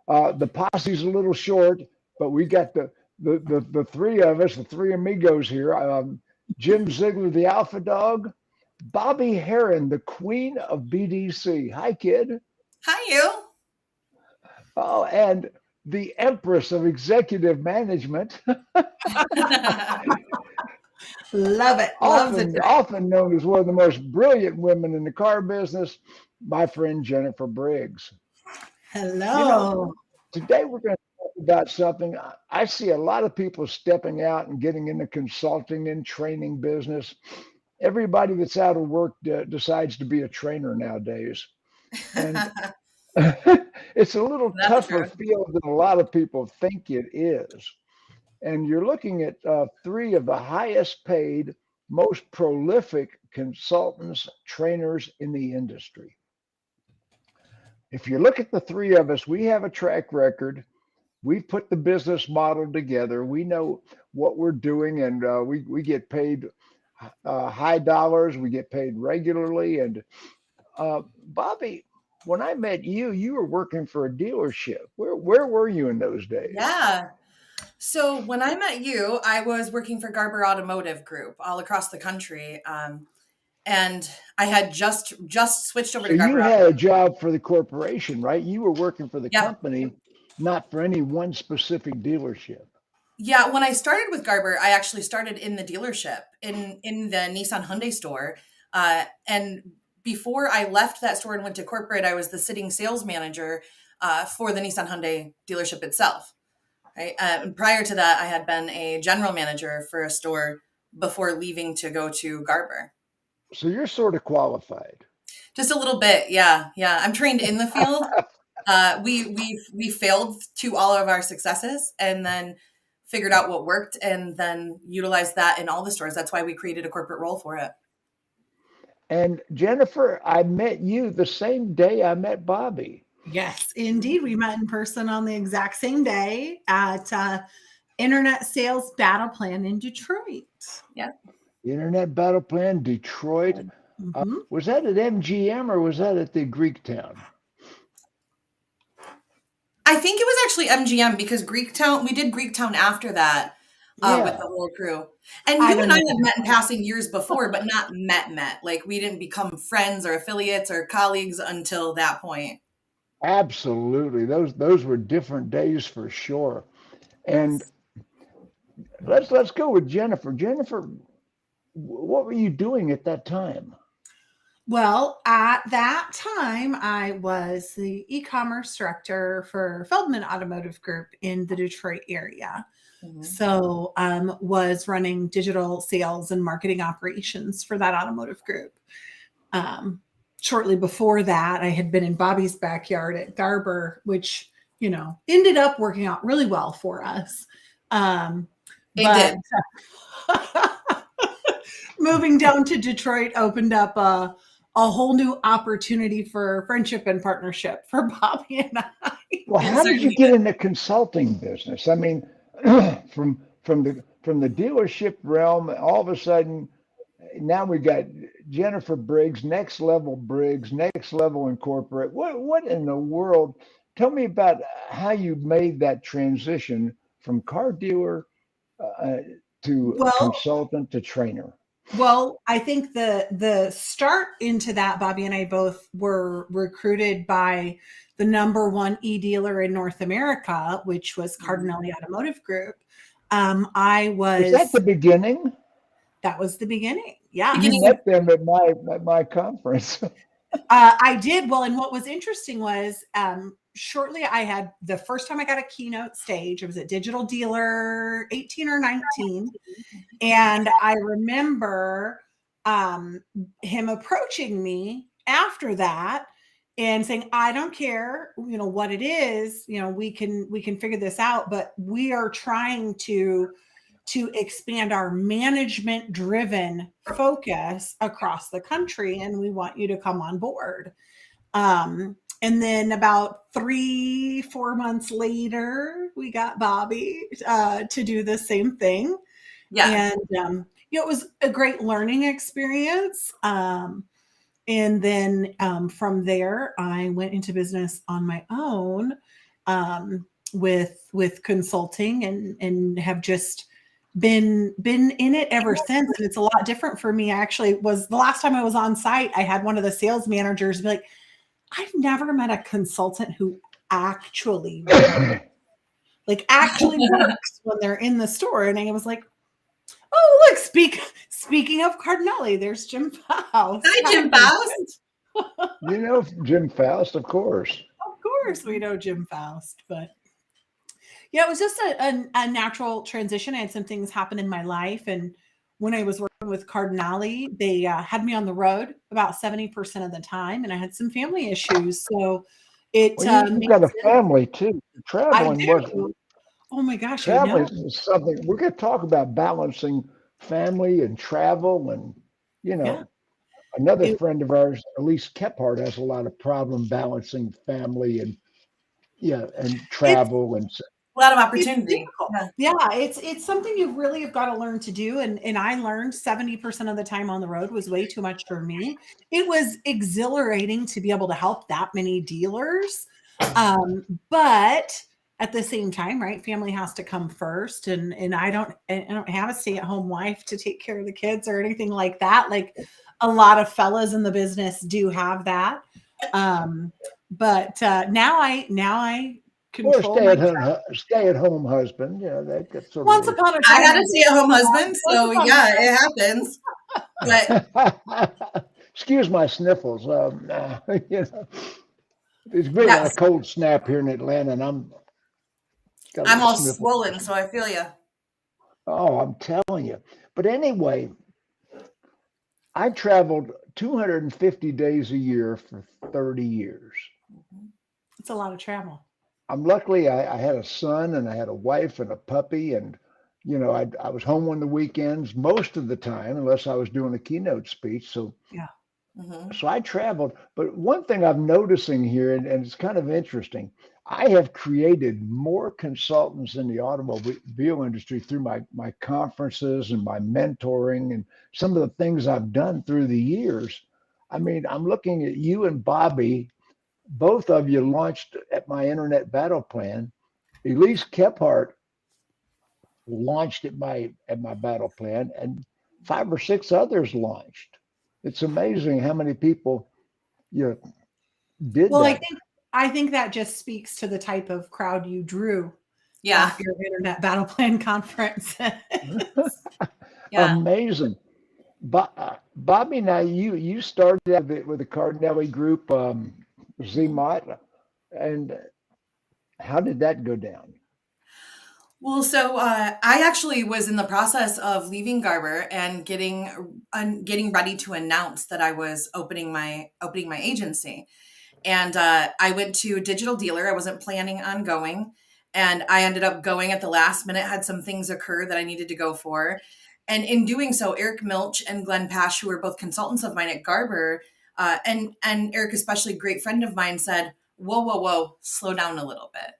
The posse's a little short, but we got the three of us, the three amigos here. Jim Ziegler, the alpha dog. Bobbie Herron, the queen of BDC. Hi, kid. Hi, you. Oh, and the Empress of executive management, Love it. Love the often known as one of the most brilliant women in the car business, my friend Jennifer Briggs. You know, hello. today we're going to talk about something. I see a lot of people stepping out and getting into consulting and training business. Everybody that's out of work decides to be a trainer nowadays. And it's a little That's tougher true. field than a lot of people think it is. And you're looking at three of the highest paid, most prolific consultants, trainers in the industry. If you look at the three of us, we have a track record. We've put the business model together. We know what we're doing, and we get paid high dollars. We get paid regularly. And Bobbie, when I met you, you were working for a dealership. Where were you in those days? Yeah. So when I met you, I was working for Garber Automotive Group all across the country. And I had just switched over So to you Garber had a Automotive. job for the corporation, right? You were working for the Yeah. company, not for any one specific dealership. Yeah, when I started with Garber, I actually started in the dealership in the Nissan Hyundai store. And before I left that store and went to corporate, I was the sitting sales manager for the Nissan Hyundai dealership itself. Right. And prior to that, I had been a general manager for a store before leaving to go to Garber. So you're sort of qualified. Just a little bit, yeah, yeah. I'm trained in the field. We failed to all of our successes, and then figured out what worked, and then utilized that in all the stores. That's why we created a corporate role for it. And Jennifer, I met you the same day I met Bobbie. Yes, indeed. We met in person on the exact same day at Internet Sales Battle Plan in Detroit. Yeah. Internet Battle Plan, Detroit. Mhm. Was that at MGM or was that at the Greek town? I think it was actually MGM because Greektown. We did Greektown after that with the Yeah, whole crew. And I you don't and I know. had met in passing years before, but not met. Like we didn't become friends or affiliates or colleagues until that point. absolutely. Those were different days for sure. And Yes. let's go with Jennifer. Jennifer, what were you doing at that time? Well, at that time, I was the e-commerce director for Feldman Automotive Group in the Detroit area. Mhm. So, was running digital sales and marketing operations for that automotive group. Um, Shortly before that, I had been in Bobbie's backyard at Garber, which ended up working out really well for us. Um, It but did. moving down to Detroit opened up a whole new opportunity for friendship and partnership for Bobbie and I. Well, It how did you certainly get did. in the consulting business? I mean, from the dealership realm, all of a sudden, now we got Jennifer Briggs, next level incorporate. What in the world? Tell me about how you made that transition from car dealer uh, to Well, consultant to trainer. I think the start into that, Bobbie and I both were recruited by the number one e dealer in North America, which was Mhm. Cardinelli Automotive Group. I Was that the was beginning? That was the beginning. Yeah. You Beginning of met them at my conference. I did. Well, and what was interesting was shortly I had the first time I got a keynote stage. It was at Digital Dealer 18 or 19. And I remember him approaching me after that and saying, I don't care, what it is, we can figure this out, but we are trying to expand our management driven focus across the country and we want you to come on board. And then about 3-4 months later we got Bobbie to do the same thing. yeah. And it was a great learning experience. And then from there I went into business on my own with consulting, and have just been in it ever since. And it's a lot different for me. Actually, was the last time I was on site, I had one of the sales managers be like, I've never met a consultant who actually works when they're in the store. And I was like, oh, look, speaking of Cardinelli, there's Jim Faust. Hi, Jim Faust. You know Jim Faust, of course. Of course we know Jim Faust, but yeah, it was just a natural transition. I had some things happen in my life. And when I was working with Cardinelli, they had me on the road about 70% of the time, and I had some family issues. So it You've got a family too. Traveling was oh my gosh, traveling is something we're going to talk about, balancing family and travel. And another friend of ours, Elise Kephart, has a lot of problem balancing family and travel and a lot of opportunity. Yeah, it's something you really have got to learn to do. And I learned 70% of the time on the road was way too much for me. It was exhilarating to be able to help that many dealers. But at the same time, right, family has to come first. And I don't have a stay-at-home wife to take care of the kids or anything like that. Like a lot of fellas in the business do have that. But now I control or stay-at-home husband. That sort once of upon a time I had a stay-at-home husband, so yeah, it happens. But excuse my sniffles. It's been a cold snap here in Atlanta, and I'm all swollen, so I feel you. Oh, I'm telling you. But anyway, I traveled 250 days a year for 30 years. It's a lot of travel. Luckily, I had a son and I had a wife and a puppy, and I was home on the weekends most of the time, unless I was doing a keynote speech. So yeah. So I traveled. But one thing I'm noticing here, and it's kind of interesting, I have created more consultants in the automobile industry through my conferences and my mentoring and some of the things I've done through the years. I mean, I'm looking at you and Bobbie. Both of you launched at my Internet Battle Plan. Elise Kephart launched at my battle plan, and 5 or 6 others launched. It's amazing how many people did that. I think that just speaks to the type of crowd you drew. Yeah, at your Internet Battle Plan conference. Amazing. Bobbie, now you started out with the Cardinelli group, ZMOT, and how did that go down? Well, so I actually was in the process of leaving Garber and getting ready to announce that I was opening my agency, and I went to Digital Dealer. I wasn't planning on going, and I ended up going at the last minute. Had some things occur that I needed to go for, and in doing so, Eric Milch and Glenn Pash, who were both consultants of mine at Garber, and Eric, especially a great friend of mine, said, "Whoa, slow down a little bit.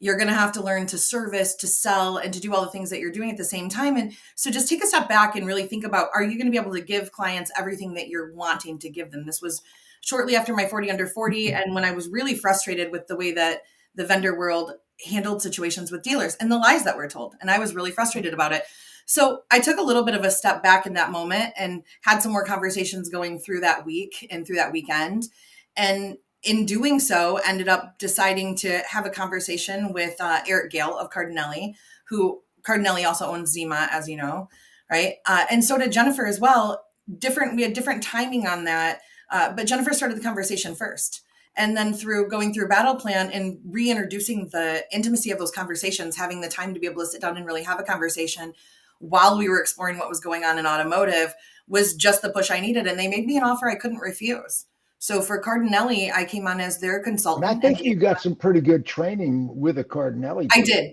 You're going to have to learn to service, to sell, and to do all the things that you're doing at the same time. And so just take a step back and really think about, are you going to be able to give clients everything that you're wanting to give them?" This was shortly after my 40 under 40. And when I was really frustrated with the way that the vendor world handled situations with dealers and the lies that were told. And I was really frustrated about it. So I took a little bit of a step back in that moment and had some more conversations going through that week and through that weekend. And in doing so, ended up deciding to have a conversation with Eric Gale of Cardinelli, who Cardinelli also owns Zima, as you know, right? And so did Jennifer as well. We had different timing on that, but Jennifer started the conversation first. And then through going through Battle Plan and reintroducing the intimacy of those conversations, having the time to be able to sit down and really have a conversation while we were exploring what was going on in automotive was just the push I needed. And they made me an offer I couldn't refuse. So for Cardinelli, I came on as their consultant. And I think you got some pretty good training with a Cardinelli. I did.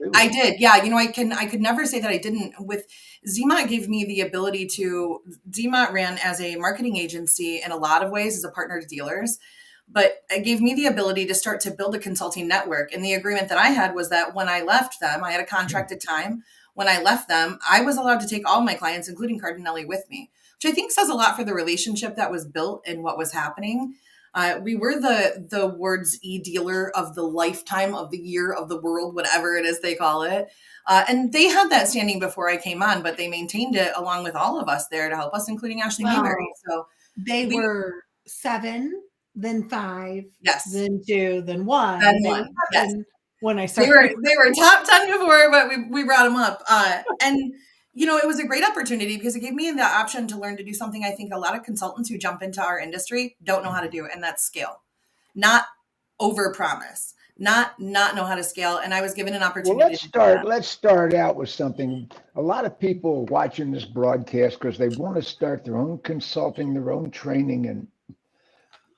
Yeah. I could never say that I didn't. With ZMOT gave me the ability to, ZMOT ran as a marketing agency in a lot of ways as a partner to dealers, but it gave me the ability to start to build a consulting network. And the agreement that I had was that when I left them, I had a contracted time. When I left them, I was allowed to take all my clients, including Cardinelli, with me, which I think says a lot for the relationship that was built and what was happening. We were the Ward's e-dealer of the lifetime, of the year, of the world, whatever it is they call it. And they had that standing before I came on, but they maintained it along with all of us there to help us, including Ashley Mayberry. So they were 7, then 5, yes, then 2, then 1. then They 1. were 7 Yes. when I started. They were top 10 before, but we brought them up. And you know, it was a great opportunity because it gave me the option to learn to do something I think a lot of consultants who jump into our industry don't know how to do, and that's scale. Not overpromise, not know how to scale. And I was given an opportunity. Well, let's start out with something. A lot of people watching this broadcast because they want to start their own consulting, their own training, and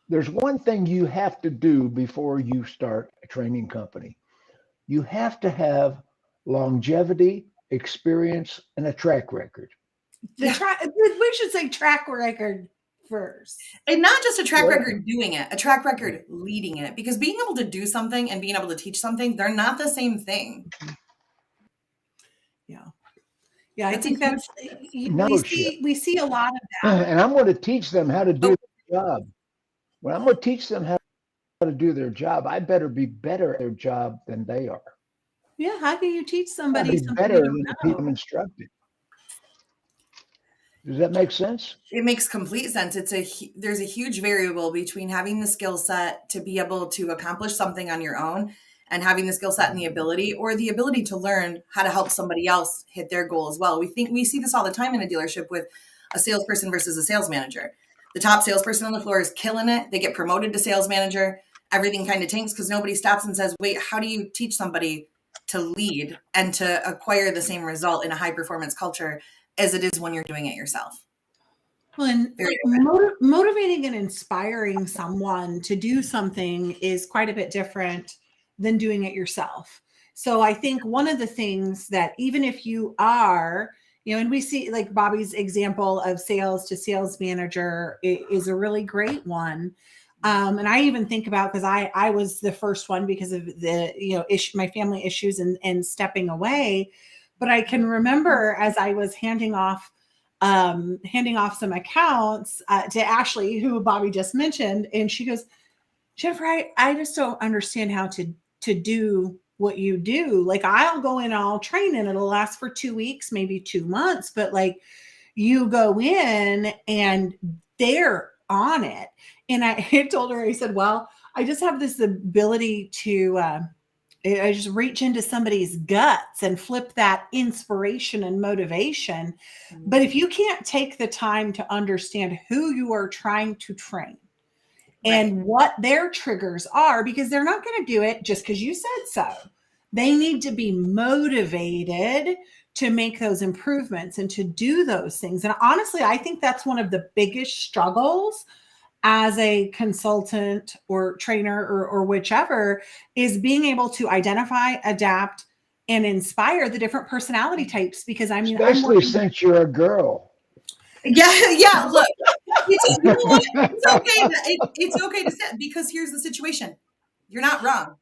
there's one thing you have to do before you start a training company. You have to have longevity, experience, and a track record. We should say track record first. And not just a track record doing it, a track record leading it. Because being able to do something and being able to teach something, they're not the same thing. Yeah. Yeah, I think that's we see a lot of that. And I'm going to teach them how to do their job. When I'm going to teach them how to do their job, I better be better at their job than they are. Yeah, how can you teach somebody something better than the people instructed? Does that make sense? It makes complete sense. There's a huge variable between having the skill set to be able to accomplish something on your own and having the skill set and the ability to learn how to help somebody else hit their goal as well. We see this all the time in a dealership with a salesperson versus a sales manager. The top salesperson on the floor is killing it. They get promoted to sales manager. Everything kind of tanks because nobody stops and says, wait, how do you teach somebody to lead and to acquire the same result in a high performance culture as it is when you're doing it yourself? Well, and motivating and inspiring someone to do something is quite a bit different than doing it yourself. So I think one of the things that even if you are, and we see like Bobbie's example of sales to sales manager is a really great one. And I even think about, because I was the first one because of the, my family issues and stepping away. But I can remember as I was handing off some accounts to Ashley, who Bobbie just mentioned, and she goes, Jennifer, I just don't understand how to do what you do. Like, I'll go in and I'll train and it'll last for 2 weeks, maybe 2 months, but like you go in and they're on it. And I told her, I said, well, I just have this ability to, I just reach into somebody's guts and flip that inspiration and motivation. Mm-hmm. But if you can't take the time to understand who you are trying to train and what their triggers are, because they're not going to do it just because you said so. They need to be motivated to make those improvements and to do those things. And honestly, I think that's one of the biggest struggles as a consultant or trainer or whichever, is being able to identify, adapt, and inspire the different personality types. Because I mean, especially since you're a girl. Yeah. Look, it's okay. It's okay to say, because here's the situation. You're not wrong.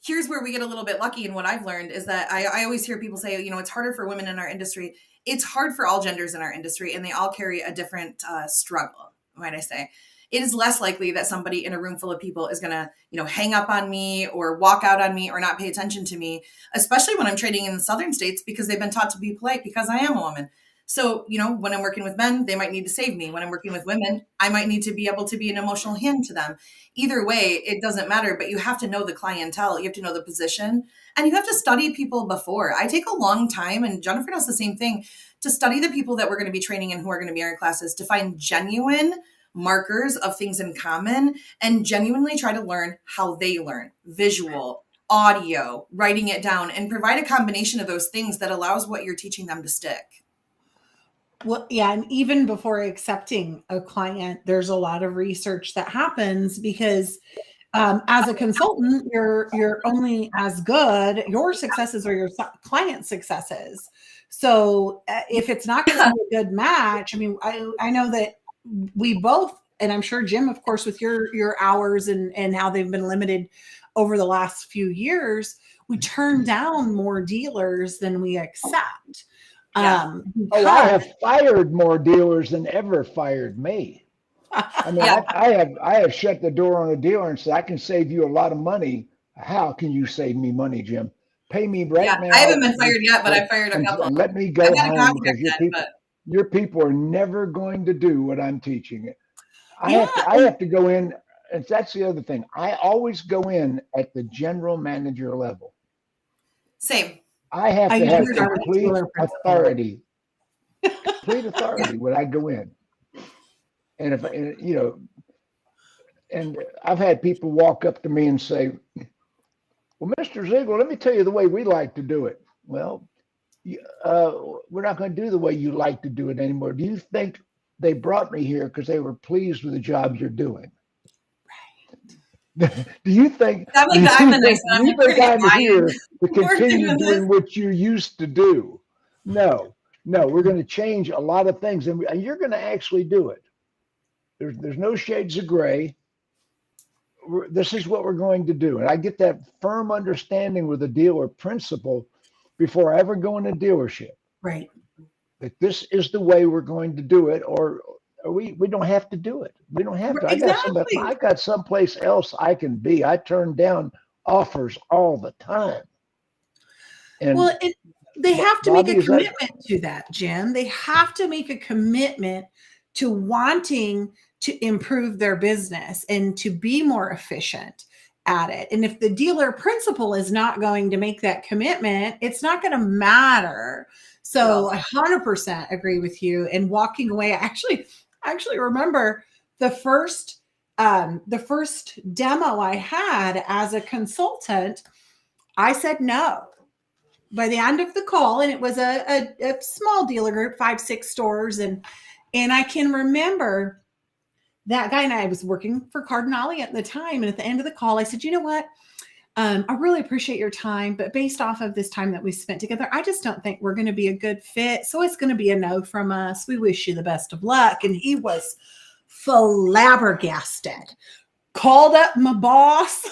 Here's where we get a little bit lucky. And what I've learned is that I always hear people say, it's harder for women in our industry. It's hard for all genders in our industry, and they all carry a different struggle. Might I say, it is less likely that somebody in a room full of people is going to, hang up on me or walk out on me or not pay attention to me, especially when I'm trading in the southern states, because they've been taught to be polite because I am a woman. So, when I'm working with men, they might need to save me. When I'm working with women, I might need to be able to be an emotional hand to them. Either way, it doesn't matter, but you have to know the clientele, you have to know the position, and you have to study people before. I take a long time, and Jennifer does the same thing, to study the people that we're going to be training and who are going to be in our classes, to find genuine markers of things in common and genuinely try to learn how they learn. Visual, audio, writing it down, and provide a combination of those things that allows what you're teaching them to stick. Well, yeah. And even before accepting a client, there's a lot of research that happens, because as a consultant, you're only as good, your successes or your client successes. So if it's not going to be a good match, I mean, I know that we both, and I'm sure Jim, of course, with your hours and how they've been limited over the last few years, we turn down more dealers than we accept. I have fired more dealers than ever fired me. I mean, Yeah. I have shut the door on a dealer and said, I can save you a lot of money. How can you save me money, Jim? Pay me right Yeah. I haven't now been fired yet, but I fired a couple. and let me I've go got a home contract because yet, but your people are never going to do what I'm teaching. Yeah. I have to go in, and that's the other thing. I always go in at the general manager level. same. I have I to usually have start with complete dealer principal. authority when I go in. And if you know, and I've had people walk up to me and say, "Well, Mr. Ziegler, let me tell you the way we like to do it." Well, we're not going to do the way you like to do it anymore. Do you think they brought me here because they were pleased with the job you're doing? do you think That do means I'm you the nice think one. do I'm you like, we're think gonna get I'm buy-in. here to We're continue doing this. doing what you used to do? No, no, we're going to change a lot of things, and you're going to actually do it. There's no shades of gray. This is what we're going to do, and I get that firm understanding with the dealer principal before I ever go in a dealership Right. that this is the way we're going to do it, or we don't have to do it. We don't have to. I Exactly. got someplace else I can be. I turn down offers all the time. And Well, they have to make Bobbie, a is that commitment to that, Jim. They have to make a commitment to wanting to improve their business and to be more efficient at it. And if the dealer principal is not going to make that commitment, it's not going to matter. So No. I 100% agree with you. And walking away, I actually remember the first demo I had as a consultant, I said no by the end of the call, and it was a small dealer group, 5-6 stores, and I can remember that guy, and I was working for Cardinale at the time, and at the end of the call I said, you know what, I really appreciate your time, but based off of this time that we spent together, I just don't think we're going to be a good fit, so it's going to be a no from us. We wish you the best of luck. And he was flabbergasted, called up my boss,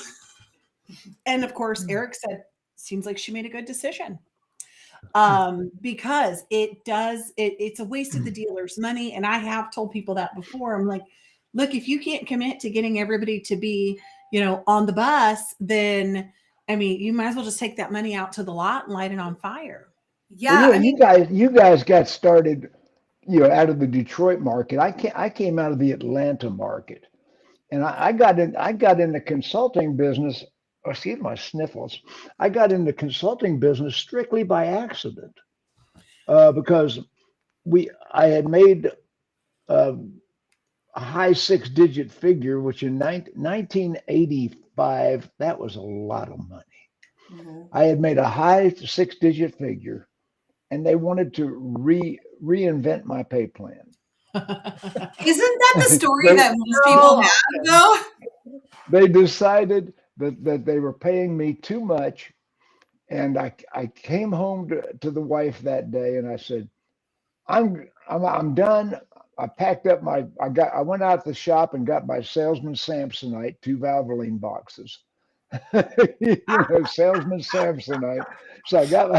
and of course Eric said, seems like she made a good decision, because it's a waste of the dealer's money. And I have told people that before. I'm like, look, if you can't commit to getting everybody to be, on the bus, then I mean, you might as well just take that money out to the lot and light it on fire. well, Yeah, I mean, you guys got started, out of the Detroit market. I came out of the Atlanta market, and I got in the consulting business. Oh, excuse my sniffles. I got in the consulting business strictly by accident, because I had made uh, a high six-digit figure, which in 1985, that was a lot of money. mhm. I had made a high six-digit figure, and they wanted to reinvent my pay plan. Isn't that the story they that most people have, though? they decided that they were paying me too much, and I came home to the wife that day, and I said, I'm done. I packed up I went out to the shop and got my Salesman Samsonite 2 Valvoline boxes. Salesman Samsonite. So I got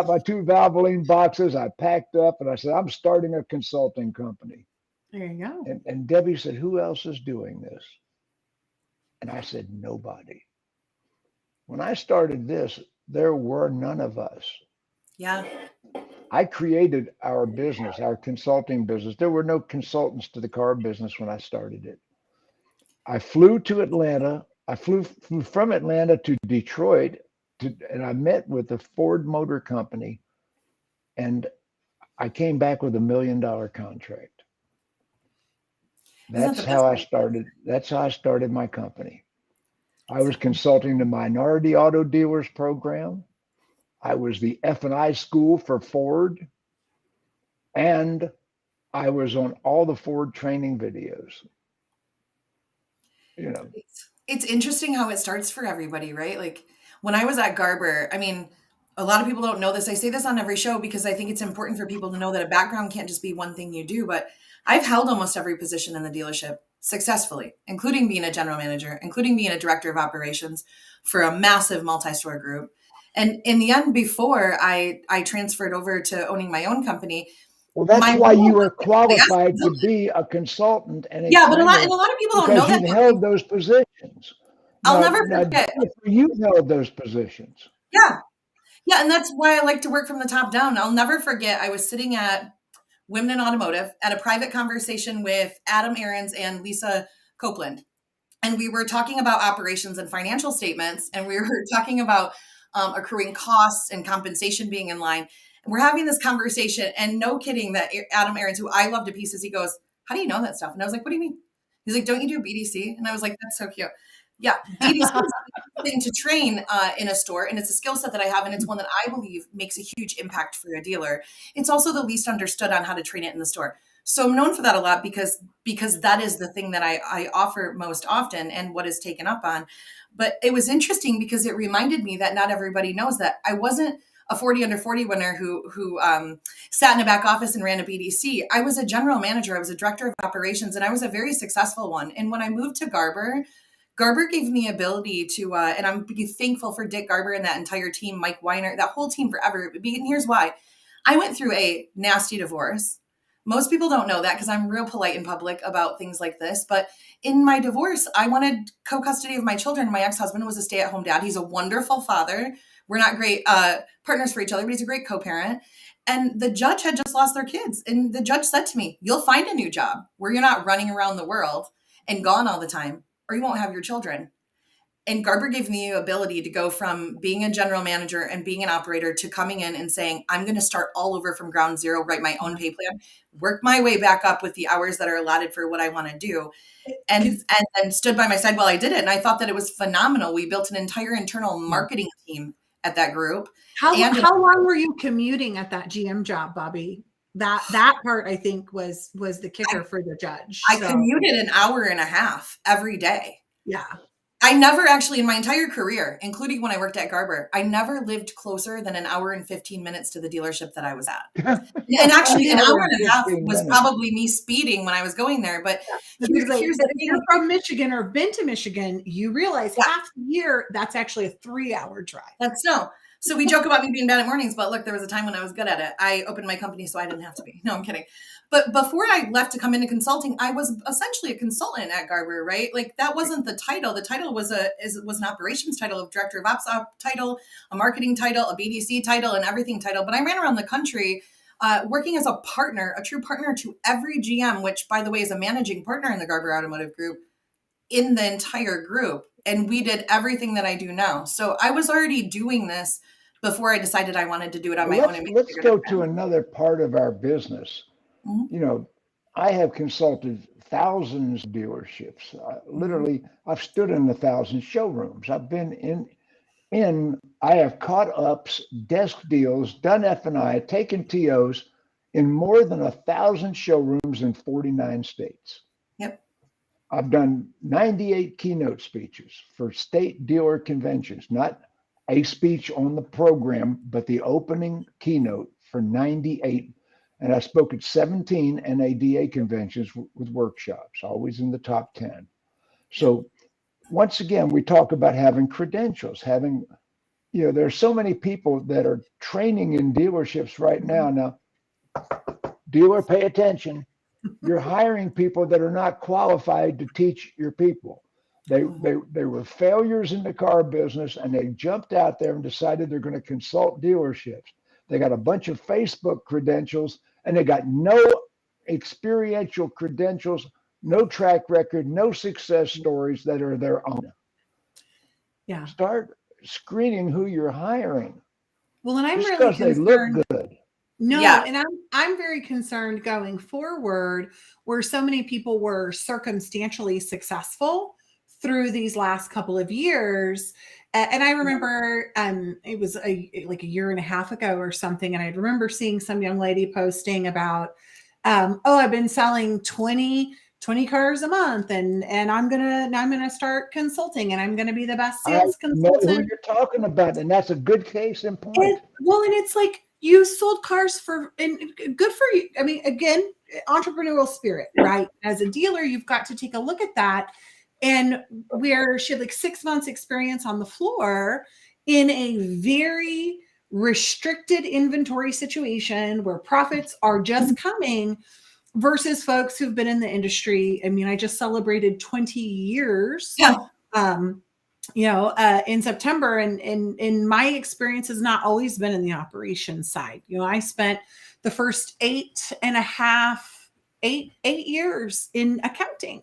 my 2 Valvoline boxes. I packed up and I said, I'm starting a consulting company. There you go. And Debbie said, who else is doing this? And I said, nobody. When I started this, there were none of us. Yeah. I created our business, our consulting business. There were no consultants to the car business when I started it. I flew to Atlanta. I flew from Atlanta to Detroit, and I met with the Ford Motor Company, and I came back with $1 million contract. Isn't that the best way? That's how I started my company. I was consulting the minority auto dealers program. I was the F&I school for Ford, and I was on all the Ford training videos. It's interesting how it starts for everybody, right? Like when I was at Garber, I mean, a lot of people don't know this. I say this on every show because I think it's important for people to know that a background can't just be one thing you do. But I've held almost every position in the dealership successfully, including being a general manager, including being a director of operations for a massive multi-store group. And in the end, before I transferred over to owning my own company, Well, that's My why role you was are basically ask qualified to them. be a consultant and a Yeah, but a trainer lot of people don't know because that. you've held those positions. I'll Now, never forget. Jennifer, you've held those positions. Yeah. Yeah, and that's why I like to work from the top down. I'll never forget, I was sitting at Women in Automotive at a private conversation with Adam Aarons and Lisa Copeland. And we were talking about operations and financial statements, and we were talking about accruing costs and compensation being in line. And we're having this conversation, and no kidding, that Adam Aarons, who I love to pieces, he goes, "How do you know that stuff?" And I was like, "What do you mean?" He's like, "Don't you do BDC?" And I was like, "That's so cute." Yeah, BDC is a thing to train in a store, and it's a skill set that I have, and it's one that I believe makes a huge impact for a dealer. It's also the least understood on how to train it in the store. So I'm known for that a lot because that is the thing that I offer most often and what is taken up on. But it was interesting because it reminded me that not everybody knows that I wasn't a 40 under 40 winner who sat in a back office and ran a BDC. I was a general manager. I was a director of operations, and I was a very successful one. And when I moved to Garber gave me ability to, and I'm thankful for Dick Garber and that entire team, Mike Weiner, that whole team forever. And here's why. I went through a nasty divorce. Most people don't know that because I'm real polite in public about things like this. But in my divorce, I wanted co-custody of my children. My ex-husband was a stay-at-home dad. He's a wonderful father. We're not great partners for each other, but he's a great co-parent. And the judge had just lost their kids. And the judge said to me, "You'll find a new job where you're not running around the world and gone all the time, or you won't have your children." And Garber gave me the ability to go from being a general manager and being an operator to coming in and saying, "I'm going to start all over from ground zero, write my own pay plan, work my way back up with the hours that are allotted for what I want to do." And stood by my side while I did it. And I thought that it was phenomenal. We built an entire internal marketing team at that group. How long were you commuting at that GM job, Bobbie? That part, I think, was the kicker for the judge. I commuted an hour and a half every day. Yeah. I never actually, in my entire career, including when I worked at Garber, I never lived closer than an hour and 15 minutes to the dealership that I was at. And actually, an hour and a half was probably me speeding when I was going there. But here's the thing. If you're from Michigan or been to Michigan, you realize half the year, that's actually a 3-hour drive. That's no. So we joke about me being bad at mornings, but look, there was a time when I was good at it. I opened my company so I didn't have to be. No, I'm kidding. But before I left to come into consulting, I was essentially a consultant at Garber, right? Like that wasn't the title. The title was an operations title, of director of ops title, a marketing title, a BDC title, and everything title. But I ran around the country working as a partner, a true partner to every GM, which by the way is a managing partner in the Garber Automotive Group, in the entire group. And we did everything that I do now. So I was already doing this before I decided I wanted to do it on my own. Let's go to another part of our business. Mm-hmm. You know, I have consulted thousands of dealerships. Literally, I've stood in 1,000 showrooms. I've been I have caught ups, desk deals, done F&I, taken TOs in more than 1,000 showrooms in 49 states. Yep. I've done 98 keynote speeches for state dealer conventions, not a speech on the program, but the opening keynote for 98. And I spoke at 17 NADA conventions with workshops, always in the top 10. So once again, we talk about having credentials, there are so many people that are training in dealerships right now. Now, dealer, pay attention. You're hiring people that are not qualified to teach your people. They were failures in the car business, and they jumped out there and decided they're going to consult dealerships. They got a bunch of Facebook credentials, and they got no experiential credentials, no track record, no success stories that are their own. Yeah. Start screening who you're hiring. Well, and I'm just really because they look good. No, and I'm very concerned going forward, where so many people were circumstantially successful through these last couple of years. And I remember it was like a year and a half ago or something. And I remember seeing some young lady posting about, I've been selling 20 cars a month and I'm gonna start consulting and I'm gonna be the best sales consultant. I know who you're talking about, and that's a good case in point. And it's like, you sold cars and good for you. I mean, again, entrepreneurial spirit, right? As a dealer, you've got to take a look at that. And where she had like 6 months experience on the floor in a very restricted inventory situation where profits are just coming versus folks who've been in the industry. I mean, I just celebrated 20 years, in September, and in my experience has not always been in the operations side. I spent the first 8 years in accounting,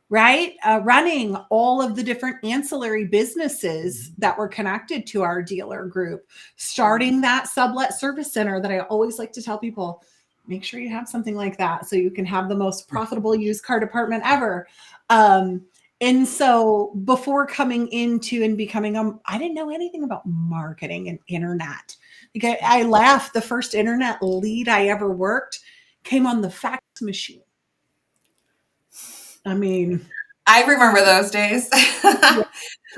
right? Running all of the different ancillary businesses that were connected to our dealer group, starting that sublet service center that I always like to tell people, make sure you have something like that so you can have the most profitable used car department ever. And so before coming into and becoming, I didn't know anything about marketing and internet. Like I laugh, the first internet lead I ever worked came on the fax machine. I mean, I remember those days.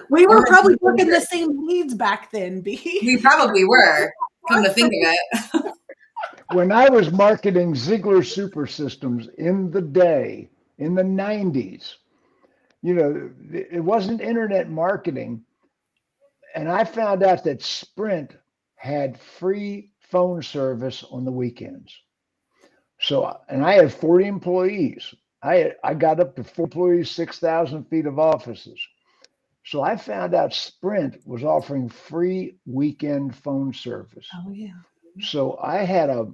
We were probably working the same leads back then, B. We probably were, come to think of it. When I was marketing Ziegler Super Systems in the 90s, it wasn't internet marketing. And I found out that Sprint had free phone service on the weekends. So, and I had 40 employees. I got up to 4 employees, 6,000 feet of offices. So I found out Sprint was offering free weekend phone service. Oh, yeah. So I had a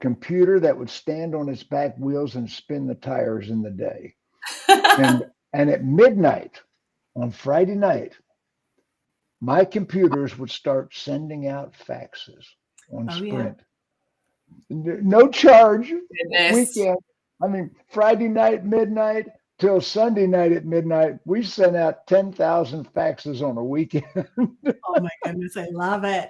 computer that would stand on its back wheels and spin the tires in the day. And at midnight on Friday night, my computers would start sending out faxes on Sprint. Yeah. No charge. Goodness. Weekend. I mean, Friday night, midnight till Sunday night at midnight, we sent out 10,000 faxes on a weekend. Oh my goodness, I love it.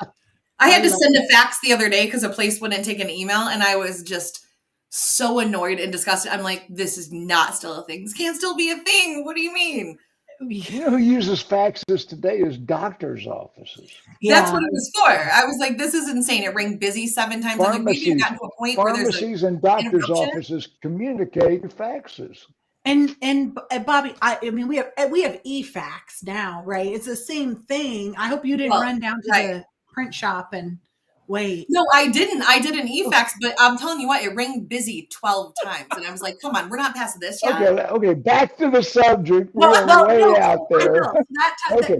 I had to send a fax the other day because a place wouldn't take an email, and I was just so annoyed and disgusted. I'm like, this is not still a thing. This can't still be a thing. What do you mean? You know who uses faxes today is doctors' offices. Yeah. That's what it was for. I was like, this is insane. It rang busy 7 times. Pharmacies, like, maybe you've gotten to a point where there's and doctors' offices communicate faxes. And Bobbie, I mean, we have e-fax now, right? It's the same thing. I hope you didn't run down to the print shop and wait. No, I didn't. I did an e-fax, but I'm telling you what, it rang busy 12 times. And I was like, come on, we're not past this yet. Okay, back to the subject. We're way out there.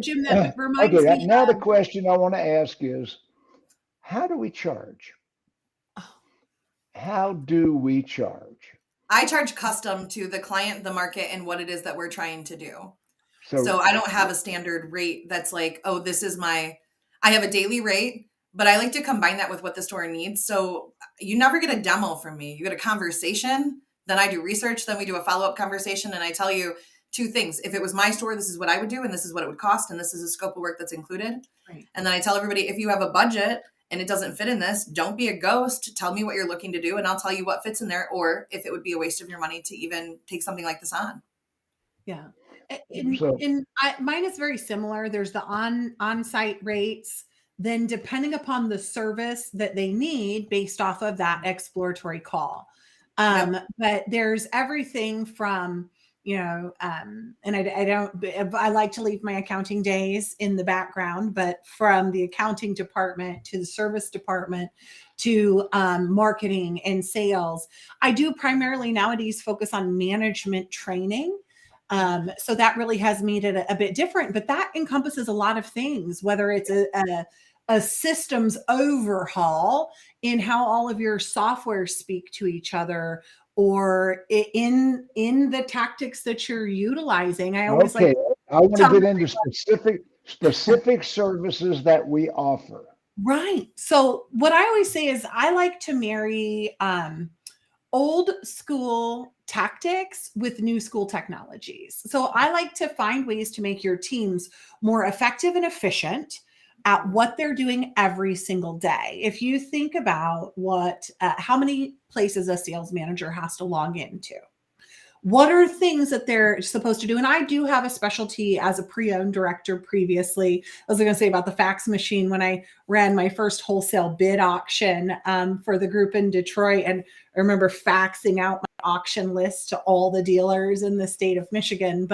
Jim, that reminds me. Now the question I want to ask is, how do we charge? How do we charge? I charge custom to the client, the market, and what it is that we're trying to do. So I don't have a standard rate that's like, oh, I have a daily rate, but I like to combine that with what the store needs. So you never get a demo from me. You get a conversation, then I do research, then we do a follow-up conversation, and I tell you 2 things. If it was my store, this is what I would do, and this is what it would cost, and this is a scope of work that's included. Right. And then I tell everybody, if you have a budget and it doesn't fit in this, don't be a ghost. Tell me what you're looking to do, and I'll tell you what fits in there, or if it would be a waste of your money to even take something like this on. Yeah. Mine is very similar. There's the on-site rates. Then depending upon the service that they need based off of that exploratory call. But there's everything from, and I like to leave my accounting days in the background, but from the accounting department to the service department to marketing and sales, I do primarily nowadays focus on management training. So that really has made it a bit different, but that encompasses a lot of things, whether it's a systems overhaul in how all of your software speak to each other, or in the tactics that you're utilizing. I always I want to get into specific services that we offer. Right. So what I always say is I like to marry old school tactics with new school technologies. So I like to find ways to make your teams more effective and efficient at what they're doing every single day. If you think about how many places a sales manager has to log into, what are things that they're supposed to do? And I do have a specialty as a pre-owned director previously. I was going to say about the fax machine when I ran my first wholesale bid auction for the group in Detroit. And I remember faxing out my auction list to all the dealers in the state of Michigan.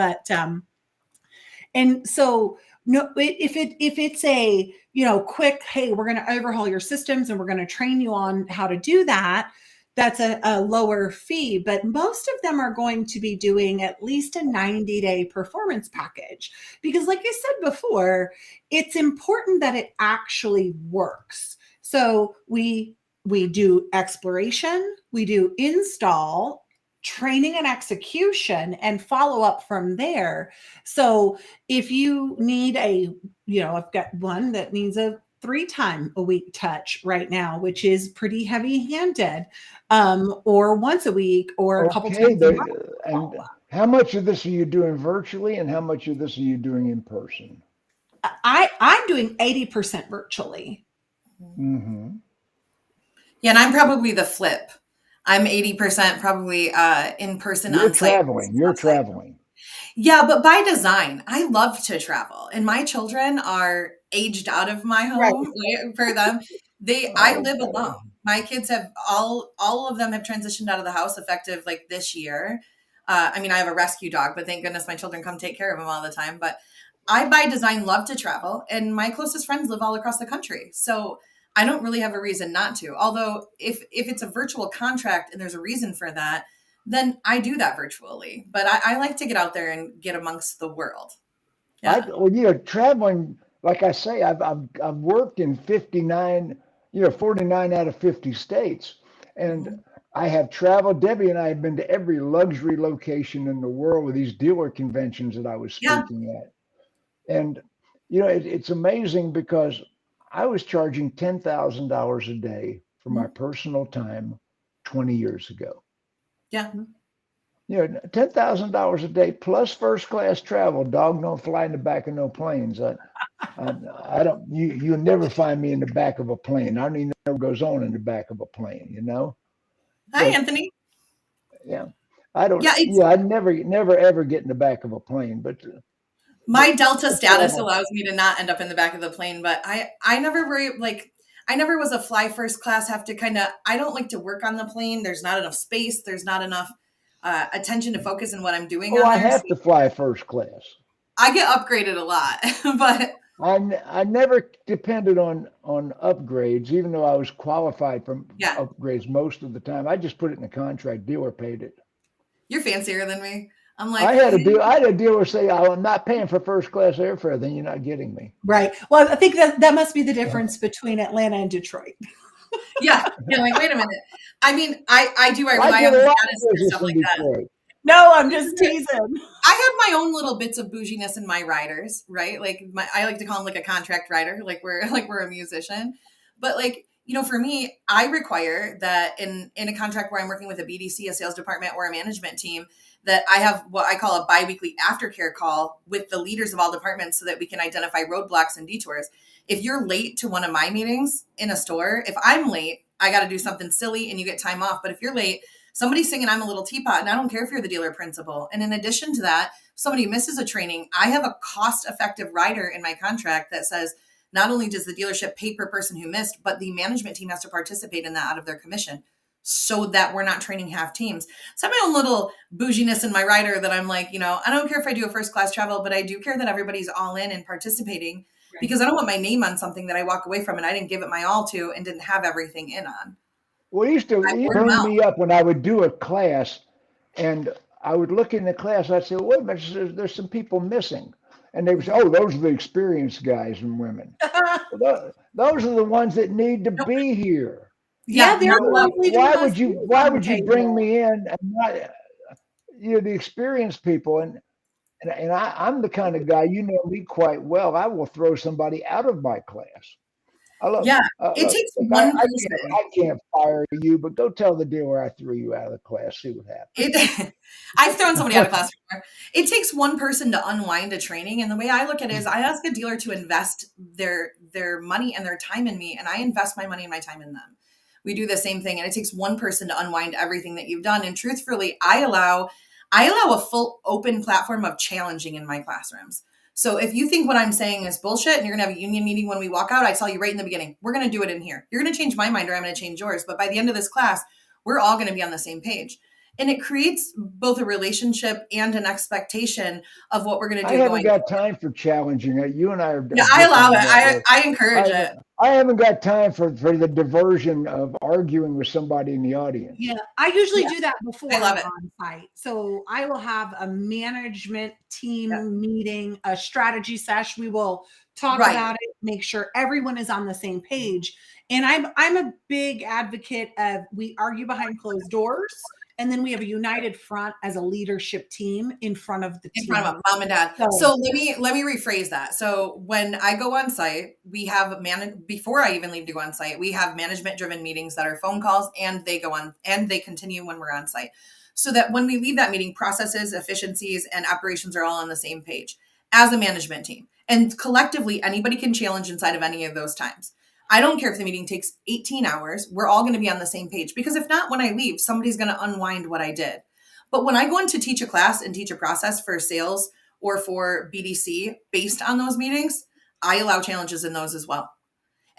And so No, if it's a, quick, hey, we're going to overhaul your systems and we're going to train you on how to do that, that's a lower fee. But most of them are going to be doing at least a 90-day performance package, because like I said before, it's important that it actually works. So we do exploration, we do install, training and execution, and follow up from there. So if you need I've got one that needs a 3-time-a-week touch right now, which is pretty heavy handed, or once a week or a couple times a month. And how much of this are you doing virtually and how much of this are you doing in person? I'm doing 80% virtually. Mm-hmm. Yeah, and I'm probably the flip. I'm 80% probably in person. You're traveling. You're traveling. Yeah, but by design, I love to travel, and my children are aged out of my home. Right? For them, I live alone. My kids have all of them have transitioned out of the house effective like this year. I mean, I have a rescue dog, but thank goodness my children come take care of him all the time. But I, by design, love to travel, and my closest friends live all across the country. So I don't really have a reason not to. Although if it's a virtual contract and there's a reason for that, then I do that virtually. But I like to get out there and get amongst the world. Yeah. Traveling, like I say, I've worked in 49, 49 out of 50 states. And I have traveled. Debbie and I have been to every luxury location in the world with these dealer conventions that I was speaking at. And, it's amazing because I was charging $10,000 a day for my personal time 20 years ago. Yeah. $10,000 a day plus first class travel. Dog don't fly in the back of no planes. I don't. You'll never find me in the back of a plane. I don't even know what goes on in the back of a plane. Hi, Anthony. Yeah, I don't. Yeah, I never ever get in the back of a plane. But my Delta status allows me to not end up in the back of the plane. But I never I never was a fly first class. Have to I don't like to work on the plane. There's not enough space. There's not enough attention to focus on what I'm doing. I have to fly first class. I get upgraded a lot, but I never depended on upgrades, even though I was qualified for upgrades most of the time. I just put it in the contract. Dealer paid it. You're fancier than me. I'm like, I had a dealer say, I'm not paying for first class airfare, then you're not getting me. Right. Well, I think that must be the difference between Atlanta and Detroit. Yeah. You're like, wait a minute. I mean, I do. I rely on status and stuff like that. No, I'm just teasing. I have my own little bits of bouginess in my riders, right? Like I like to call them like a contract rider, like we're a musician. But for me, I require that in a contract where I'm working with a BDC, a sales department, or a management team, that I have what I call a biweekly aftercare call with the leaders of all departments so that we can identify roadblocks and detours. If you're late to one of my meetings in a store, if I'm late, I got to do something silly and you get time off. But if you're late, somebody's singing I'm a little teapot, and I don't care if you're the dealer principal. And in addition to that, if somebody misses a training, I have a cost-effective rider in my contract that says not only does the dealership pay per person who missed, but the management team has to participate in that out of their commission so that we're not training half teams. So I have my own little bouginess in my rider that I'm like, I don't care if I do a first class travel, but I do care that everybody's all in and participating because I don't want my name on something that I walk away from and I didn't give it my all to and didn't have everything in on. Well, it used to burn me up when I would do a class and I would look in the class. I'd say, well, wait a minute, there's some people missing. And they would say, oh, those are the experienced guys and women. Those are the ones that need to be here. Yeah, why would you bring me in and not the experienced people? And I'm the kind of guy, you know me quite well. I will throw somebody out of my class. It takes one person. I can't fire you, but go tell the dealer I threw you out of the class. See what happens. I've thrown somebody out of class before. It takes one person to unwind a training. And the way I look at it is I ask a dealer to invest their money and their time in me, and I invest my money and my time in them. We do the same thing. And it takes one person to unwind everything that you've done. And truthfully, I allow a full open platform of challenging in my classrooms. So if you think what I'm saying is bullshit and you're going to have a union meeting when we walk out, I tell you right in the beginning, we're going to do it in here. You're going to change my mind or I'm going to change yours. But by the end of this class, we're all going to be on the same page. And it creates both a relationship and an expectation of what we're going to I do haven't going got forward. time for challenging it. You and I are Yeah, I allow different in that it. way. I encourage it. I haven't got time for the diversion of arguing with somebody in the audience. Yeah, I usually Yeah, do that before I love I'm it. on site. So I will have a management team Yeah. meeting, a strategy session. We will talk Right. about it, make sure everyone is on the same page. And I'm a big advocate of we argue behind closed doors, and then we have a united front as a leadership team in front of the In team. front of mom and dad. So let me rephrase that. So when I go on site, we have before I even leave to go on site, we have management driven meetings that are phone calls, and they go on and they continue when we're on site. So that when we leave that meeting, processes, efficiencies, and operations are all on the same page as a management team. And collectively, anybody can challenge inside of any of those times. I don't care if the meeting takes 18 hours. We're all going to be on the same page, because if not, when I leave, somebody's going to unwind what I did. But when I go in to teach a class and teach a process for sales or for BDC based on those meetings, I allow challenges in those as well.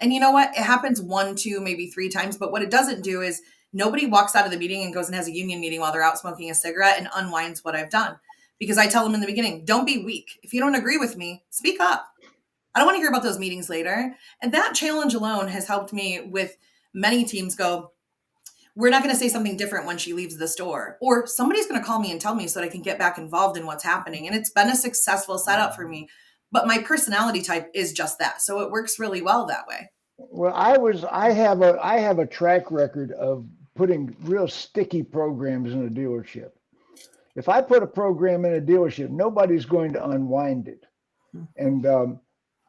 And you know what? It happens 1, 2, maybe 3 times. But what it doesn't do is nobody walks out of the meeting and goes and has a union meeting while they're out smoking a cigarette and unwinds what I've done. Because I tell them in the beginning, don't be weak. If you don't agree with me, speak up. I don't want to hear about those meetings later. And that challenge alone has helped me with many teams go, we're not going to say something different when she leaves the store, or somebody's going to call me and tell me so that I can get back involved in what's happening. And it's been a successful setup for me, but my personality type is just that. So it works really well that way. Well, I have a track record of putting real sticky programs in a dealership. If I put a program in a dealership, nobody's going to unwind it. And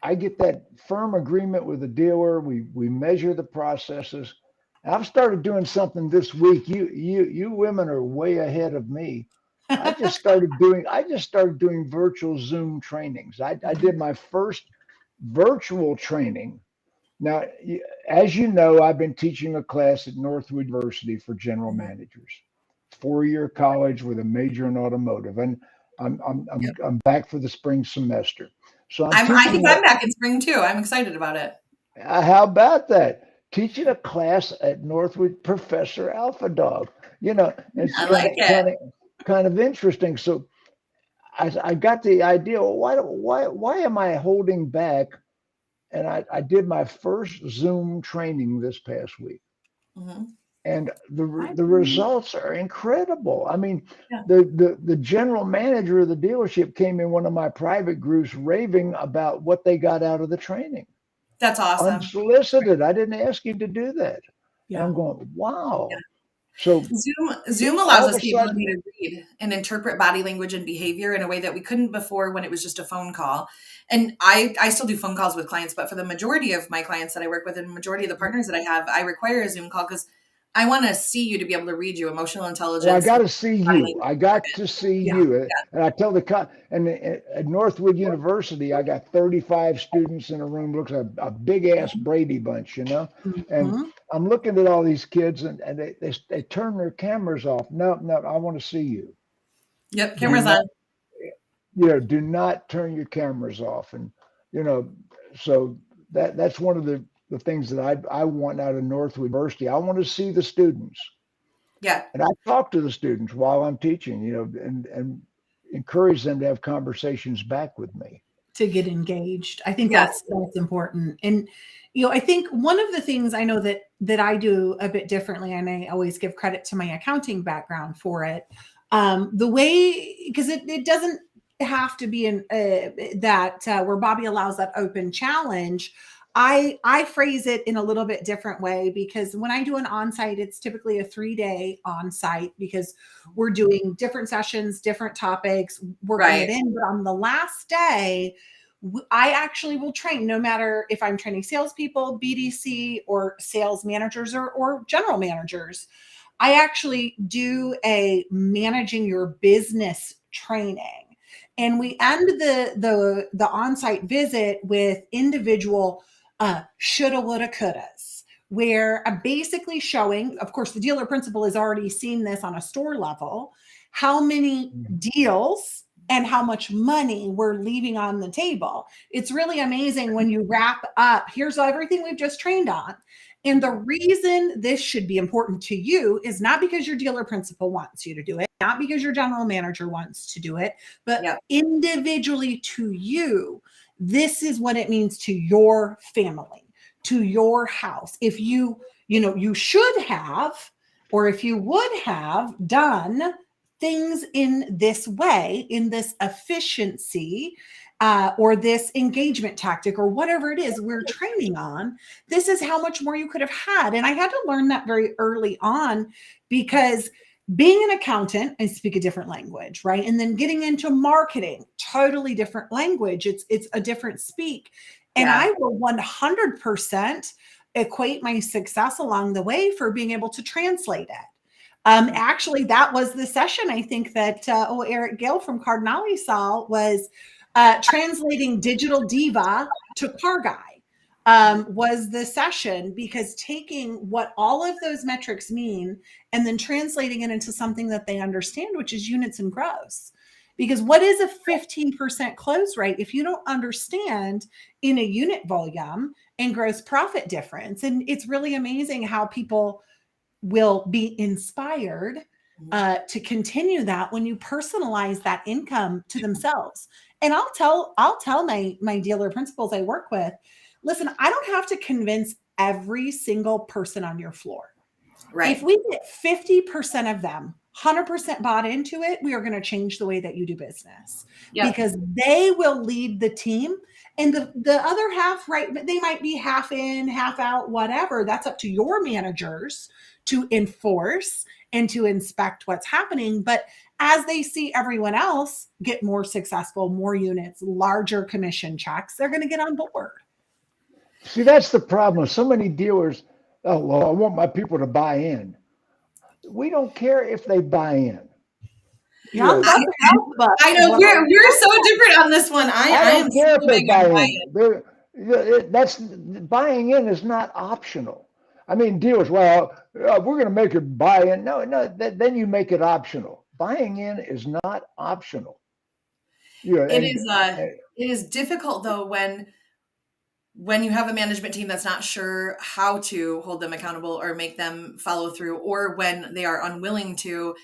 I get that firm agreement with the dealer. We measure the processes. I've started doing something this week. You women are way ahead of me. I just started doing virtual Zoom trainings. I did my first virtual training. Now, as you know, I've been teaching a class at Northwood University for general managers, 4-year college with a major in automotive, and I'm back for the spring semester. So I think I'm back in spring too. I'm excited about it. How about that? Teaching a class at Northwood, Professor Alpha Dog. It's I like it. kind of interesting. So I got the idea. Well, why am I holding back? And I did my first Zoom training this past week, Mm-hmm. and the results are incredible. I mean, Yeah. the general manager of the dealership came in one of my private groups raving about what they got out of the training. That's awesome. Unsolicited. I didn't ask him to do that. Yeah. And I'm going, wow. Yeah. So Zoom allows us the ability to read and interpret body language and behavior in a way that we couldn't before when it was just a phone call. And I still do phone calls with clients, but for the majority of my clients that I work with and the majority of the partners that I have, I require a Zoom call because I want to see you to be able to read you, emotional intelligence. Well, I got to see you. I got to see you. Yeah. And I tell and at Northwood University, I got 35 students in a room. Looks like a big ass Brady bunch, And I'm looking at all these kids, and they turn their cameras off. No, I want to see you. Yep, cameras on. Do not turn your cameras off. And so that's one of the things that I want out of Northwood University. I want to see the students. Yeah. And I talk to the students while I'm teaching, and encourage them to have conversations back with me. To get engaged. I think that's important. And, I think one of the things I know that I do a bit differently, and I always give credit to my accounting background for it, the way, because it doesn't have to be in that where Bobbie allows that open challenge. I phrase it in a little bit different way, because when I do an on-site, it's typically a 3-day on-site because we're doing different sessions, different topics, working it in. But on the last day, I actually will train, no matter if I'm training salespeople, BDC, or sales managers or general managers. I actually do a managing your business training. And we end the on-site visit with individual shoulda, woulda, couldas, where I'm basically showing, of course, the dealer principal has already seen this on a store level, how many deals and how much money we're leaving on the table. It's really amazing when you wrap up, here's everything we've just trained on. And the reason this should be important to you is not because your dealer principal wants you to do it, not because your general manager wants to do it, but individually to you, this is what it means to your family, to your house. If you should have, or if you would have done things in this way, in this efficiency, or this engagement tactic, or whatever it is we're training on, this is how much more you could have had. And I had to learn that very early on, because being an accountant, I speak a different language, right? And then getting into marketing, totally different language. It's a different speak. And I will 100% equate my success along the way for being able to translate it. Actually, that was the session I think that Eric Gale from Cardinale saw, was translating Digital Diva to Car Guy, was the session, because taking what all of those metrics mean and then translating it into something that they understand, which is units and gross. Because what is a 15% close rate if you don't understand in a unit volume and gross profit difference? And it's really amazing how people will be inspired to continue that when you personalize that income to themselves. And I'll tell my dealer principals I work with, listen, I don't have to convince every single person on your floor. Right. If we get 50% of them 100% bought into it, we are going to change the way that you do business, because they will lead the team. And the other half, right, they might be half in, half out, whatever. That's up to your managers to enforce and to inspect what's happening. But as they see everyone else get more successful, more units, larger commission checks, they're going to get on board. See, that's the problem. So many dealers, oh, well, I want my people to buy in. We don't care if they buy in. Yeah, I know we're so different on this one. I don't care if they buy in. That's buying in is not optional. I mean, dealers, well, we're going to make it buy in. No, then you make it optional. Buying in is not optional. It is difficult though when you have a management team that's not sure how to hold them accountable or make them follow through, or when they are unwilling to,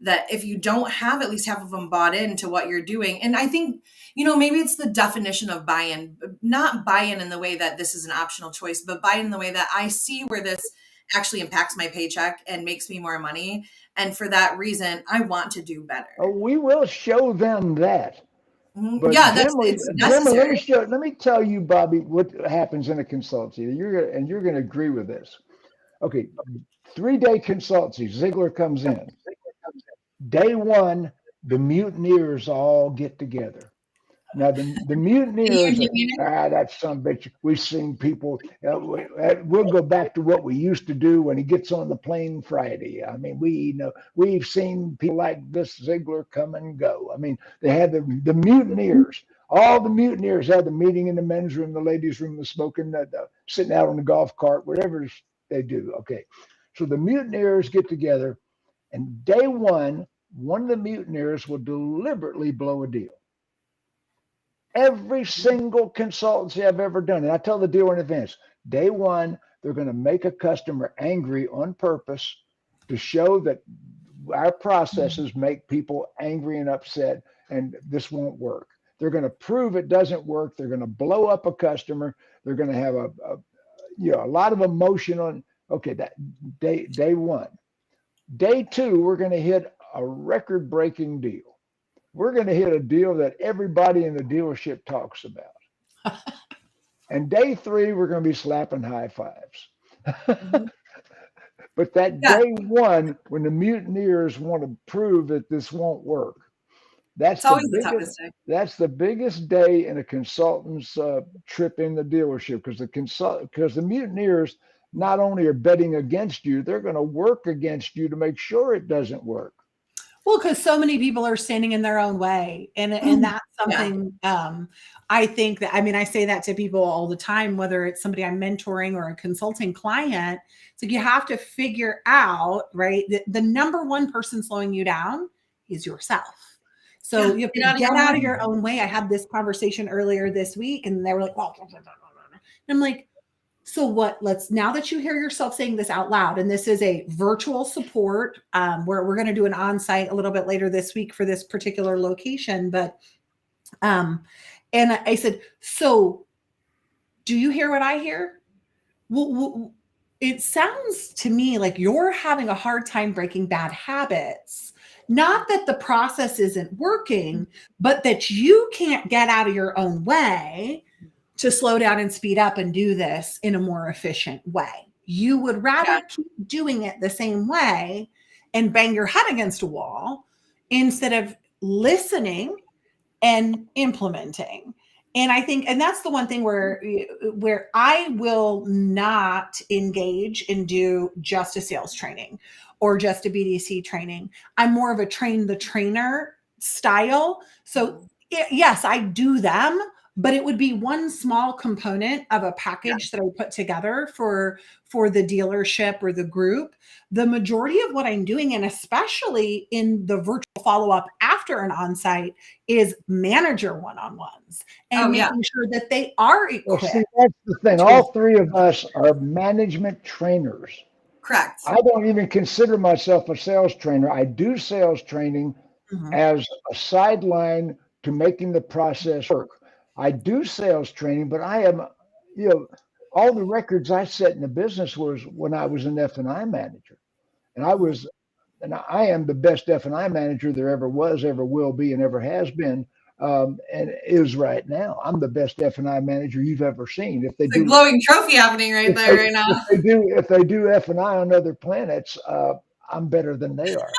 that if you don't have at least half of them bought into what you're doing. And I think, maybe it's the definition of buy-in, not buy-in in the way that this is an optional choice, but buy-in in the way that I see where this actually impacts my paycheck and makes me more money. And for that reason, I want to do better. Oh, we will show them that. But it's necessary. Let me tell you, Bobbie, what happens in a consultancy. You're going to agree with this. Okay, 3-day consultancy. Ziegler comes in. Day one, the mutineers all get together. Now the mutineers, that son of a bitch. We've seen people. We'll go back to what we used to do when he gets on the plane Friday. I mean, we've seen people like this Ziegler come and go. I mean, they had the mutineers. All the mutineers had the meeting in the men's room, the ladies' room, the smoking, sitting out on the golf cart, whatever they do. Okay, so the mutineers get together, and day one of the mutineers will deliberately blow a deal. Every single consultancy I've ever done, and I tell the dealer in advance, day one, they're going to make a customer angry on purpose to show that our processes make people angry and upset, and this won't work. They're going to prove it doesn't work. They're going to blow up a customer. They're going to have a lot of emotion on. Okay, that day one. Day two, we're going to hit a record-breaking deal. We're going to hit a deal that everybody in the dealership talks about. And day three, we're going to be slapping high fives. But that day one, when the mutineers want to prove that this won't work, that's the biggest day in a consultant's trip in the dealership, because the mutineers not only are betting against you, they're going to work against you to make sure it doesn't work. Well, because so many people are standing in their own way. And that's something I think that, I say that to people all the time, whether it's somebody I'm mentoring or a consulting client. It's like you have to figure out, right, the number one person slowing you down is yourself. So you have to get out of your own way. I had this conversation earlier this week and they were like, well, and I'm like, so what, now that you hear yourself saying this out loud, and this is a virtual support, where we're going to do an on-site a little bit later this week for this particular location. But, and I said, so do you hear what I hear? Well, it sounds to me like you're having a hard time breaking bad habits. Not that the process isn't working, but that you can't get out of your own way to slow down and speed up and do this in a more efficient way. You would rather keep doing it the same way and bang your head against a wall instead of listening and implementing. And I think, and that's the one thing where I will not engage and do just a sales training or just a BDC training. I'm more of a train the trainer style. So yes, I do them, but it would be one small component of a package that I put together for the dealership or the group. The majority of what I'm doing, and especially in the virtual follow-up after an on-site, is manager one-on-ones and making sure that they are equipped. Well, see, that's the thing. All three of us are management trainers. Correct. I don't even consider myself a sales trainer. I do sales training as a sideline to making the process work. I do sales training, but I am, all the records I set in the business was when I was an F&I manager. And I am the best F&I manager there ever was, ever will be, and ever has been, and is right now. I'm the best F&I manager you've ever seen. If they do, glowing trophy happening right now. If they do F&I on other planets, I'm better than they are.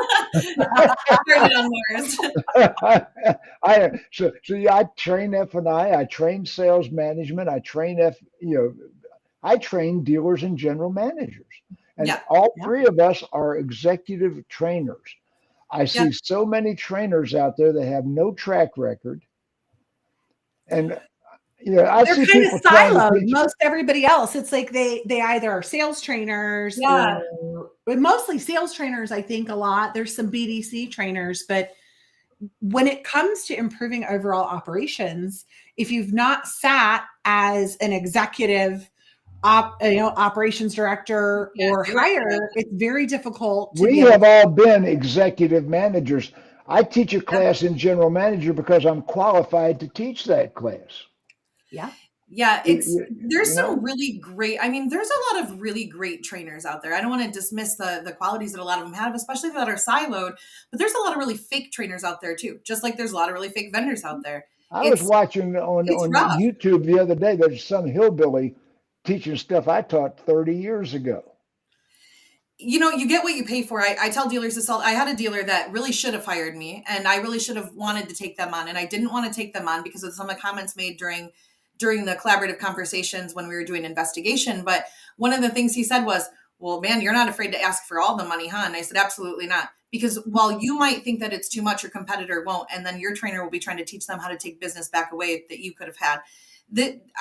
I train F&I. I train sales management. I train I train dealers and general managers. And all three of us are executive trainers. I see so many trainers out there that have no track record. And I they're see kind people of siloed. Most everybody else, it's like they either are sales trainers or mostly sales trainers. I think a lot. There's some BDC trainers, but when it comes to improving overall operations, if you've not sat as an executive operations director or higher, it's very difficult to We have all been executive managers. I teach a class in general manager because I'm qualified to teach that class. Yeah, there's some really great, there's a lot of really great trainers out there. I don't want to dismiss the qualities that a lot of them have, especially that are siloed, but there's a lot of really fake trainers out there too. Just like there's a lot of really fake vendors out there. I was watching on YouTube the other day, there's some hillbilly teaching stuff I taught 30 years ago. You get what you pay for. I tell dealers this all. I had a dealer that really should have hired me, and I really should have wanted to take them on, and I didn't want to take them on because of some of the comments made during the collaborative conversations when we were doing investigation. But one of the things he said was, well, man, you're not afraid to ask for all the money, huh? And I said, absolutely not. Because while you might think that it's too much, your competitor won't. And then your trainer will be trying to teach them how to take business back away that you could have had.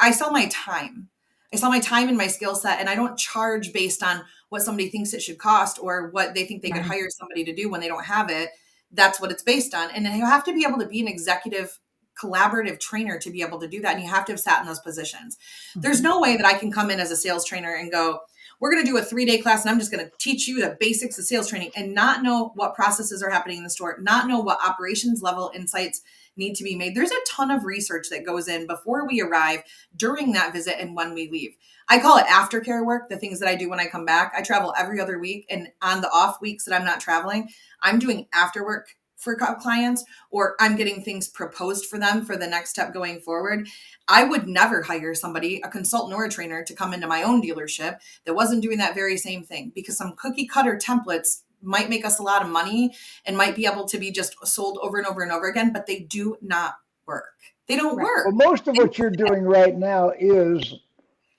I sell my time. I sell my time and my skill set, and I don't charge based on what somebody thinks it should cost or what they think they could hire somebody to do when they don't have it. That's what it's based on. And you have to be able to be an executive collaborative trainer to be able to do that. And you have to have sat in those positions. There's no way that I can come in as a sales trainer and go, we're going to do a 3-day class and I'm just going to teach you the basics of sales training and not know what processes are happening in the store, not know what operations level insights need to be made. There's a ton of research that goes in before we arrive, during that visit, and when we leave. I call it aftercare work, the things that I do when I come back. I travel every other week, and on the off weeks that I'm not traveling, I'm doing after work for clients, or I'm getting things proposed for them for the next step going forward. I would never hire somebody, a consultant or a trainer, to come into my own dealership that wasn't doing that very same thing, because some cookie cutter templates might make us a lot of money and might be able to be just sold over and over and over again, but they do not work. They don't work. Well, most of what you're doing right now is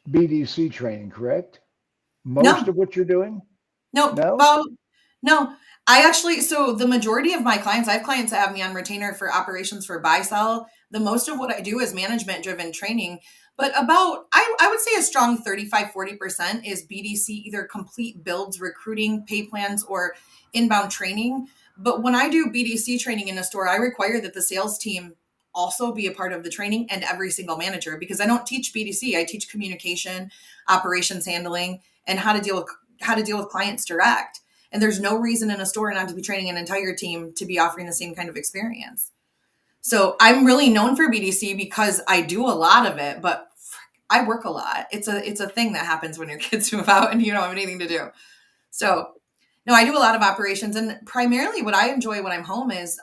BDC training, correct? Most of what you're doing? No. I actually, so the majority of my clients, I have clients that have me on retainer for operations for buy sell. The most of what I do is management driven training, but about, I would say a strong 35-40% is BDC, either complete builds, recruiting, pay plans, or inbound training. But when I do BDC training in a store, I require that the sales team also be a part of the training, and every single manager, because I don't teach BDC. I teach communication, operations handling, and how to deal with clients direct. And there's no reason in a store not to be training an entire team to be offering the same kind of experience. So I'm really known for BDC because I do a lot of it, but I work a lot. It's a thing that happens when your kids move out and you don't have anything to do. So no, I do a lot of operations, and primarily what I enjoy when I'm home is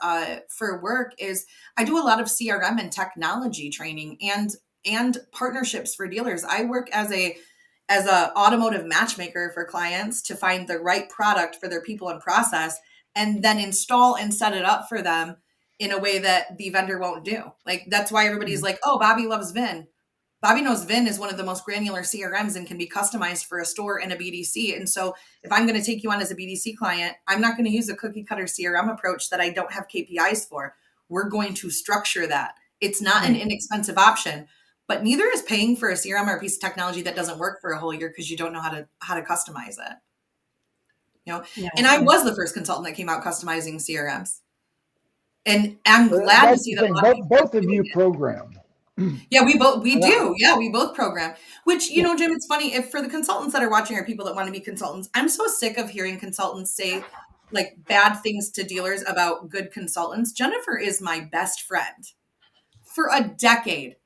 for work is I do a lot of CRM and technology training and partnerships for dealers. I work as a automotive matchmaker for clients to find the right product for their people and process, and then install and set it up for them in a way that the vendor won't do. Like, that's why everybody's like, oh, Bobbie loves VIN. Bobbie knows VIN is one of the most granular CRMs and can be customized for a store and a BDC. And so if I'm going to take you on as a BDC client, I'm not going to use a cookie cutter CRM approach that I don't have KPIs for. We're going to structure that. It's not an inexpensive option, but neither is paying for a CRM or a piece of technology that doesn't work for a whole year because you don't know how to customize it. You know, and I was the first consultant that came out customizing CRMs. And I'm glad to see that both of you program. Yeah, we do. Yeah, we both program. Which, you know, Jim, it's funny, if for the consultants that are watching or people that want to be consultants, I'm so sick of hearing consultants say like bad things to dealers about good consultants. Jennifer is my best friend. For a decade,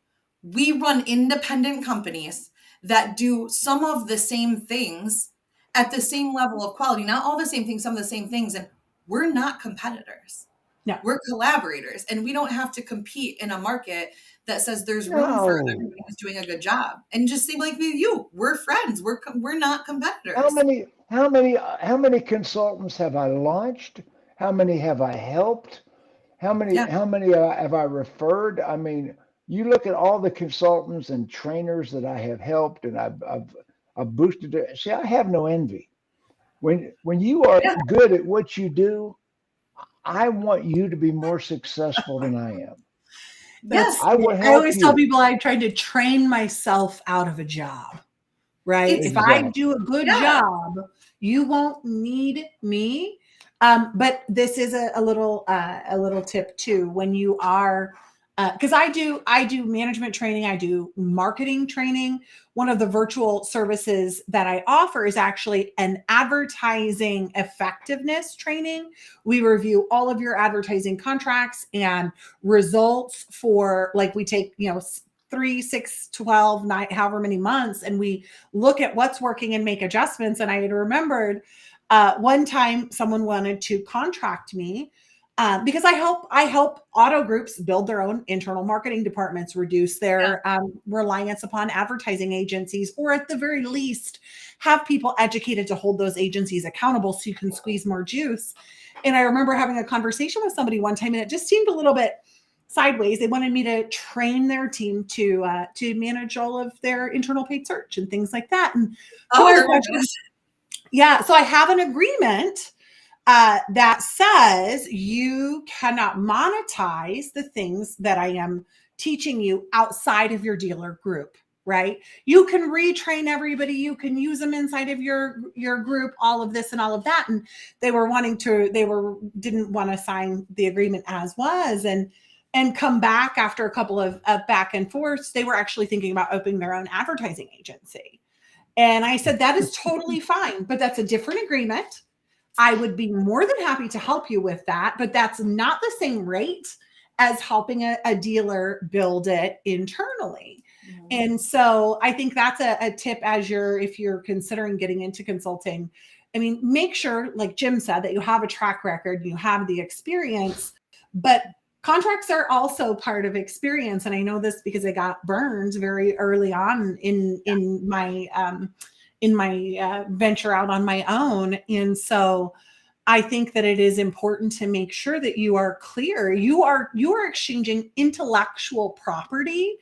we run independent companies that do some of the same things at the same level of quality. Not all the same things, some of the same things. And we're not competitors. No. We're collaborators, and we don't have to compete in a market that says there's room for everyone who's doing a good job. And just seem like we're friends. We're not competitors. How many consultants have I launched? How many have I helped? How many have I referred? I mean, you look at all the consultants and trainers that I have helped, and I've boosted it. See, I have no envy. When you are good at what you do, I want you to be more successful than I am. Yes. I always tell people I tried to train myself out of a job, right? Exactly. If I do a good job, you won't need me. But this is a little tip too, when you are, because I do management training, I do marketing training. One of the virtual services that I offer is actually an advertising effectiveness training. We review all of your advertising contracts and results for, like, we take, 3, 6, 12, 9, however many months, and we look at what's working and make adjustments. And I had remembered one time someone wanted to contract me because I help auto groups build their own internal marketing departments, reduce their reliance upon advertising agencies, or at the very least have people educated to hold those agencies accountable so you can squeeze more juice. And I remember having a conversation with somebody one time, and it just seemed a little bit sideways. They wanted me to train their team to manage all of their internal paid search and things like that. And so I have an agreement that says you cannot monetize the things that I am teaching you outside of your dealer group, right? You can retrain everybody. You can use them inside of your group, all of this and all of that. And they didn't want to sign the agreement as was and come back after a couple of back and forths. They were actually thinking about opening their own advertising agency. And I said, that is totally fine, but that's a different agreement. I would be more than happy to help you with that, but that's not the same rate as helping a dealer build it internally. Mm-hmm. And so I think that's a tip if you're considering getting into consulting. I mean, make sure, like Jim said, that you have a track record, you have the experience, but contracts are also part of experience. And I know this because I got burned very early on in my venture out on my own. And so I think that it is important to make sure that you are clear. You are exchanging intellectual property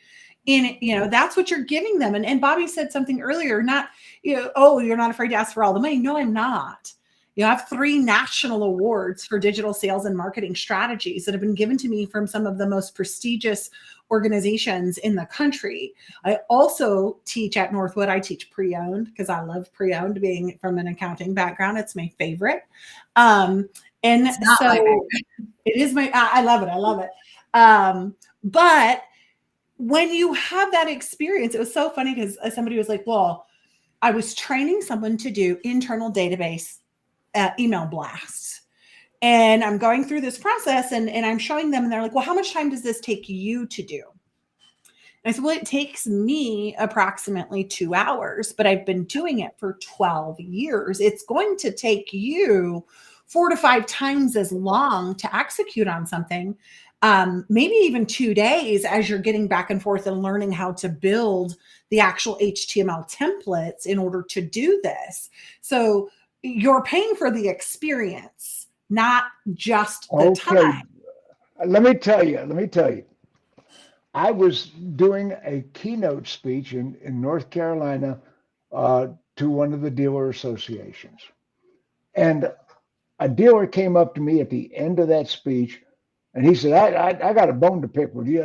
that's what you're giving them. And Bobbie said something earlier, not, you're not afraid to ask for all the money. No, I'm not. I have 3 national awards for digital sales and marketing strategies that have been given to me from some of the most prestigious organizations in the country. I also teach at Northwood. I teach pre-owned because I love pre-owned, being from an accounting background. It's my favorite. And It's not my so favorite. it is I love it. I love it. But when you have that experience, it was so funny because somebody was like, well, I was training someone to do internal database email blasts. And I'm going through this process and I'm showing them and they're like, well, how much time does this take you to do? And I said, well, it takes me approximately 2 hours, but I've been doing it for 12 years. It's going to take you 4 to 5 times as long to execute on something, maybe even 2 days as you're getting back and forth and learning how to build the actual HTML templates in order to do this. So you're paying for the experience, not just the time. Let me tell you. I was doing a keynote speech in North Carolina to one of the dealer associations. And a dealer came up to me at the end of that speech and he said, I got a bone to pick with you.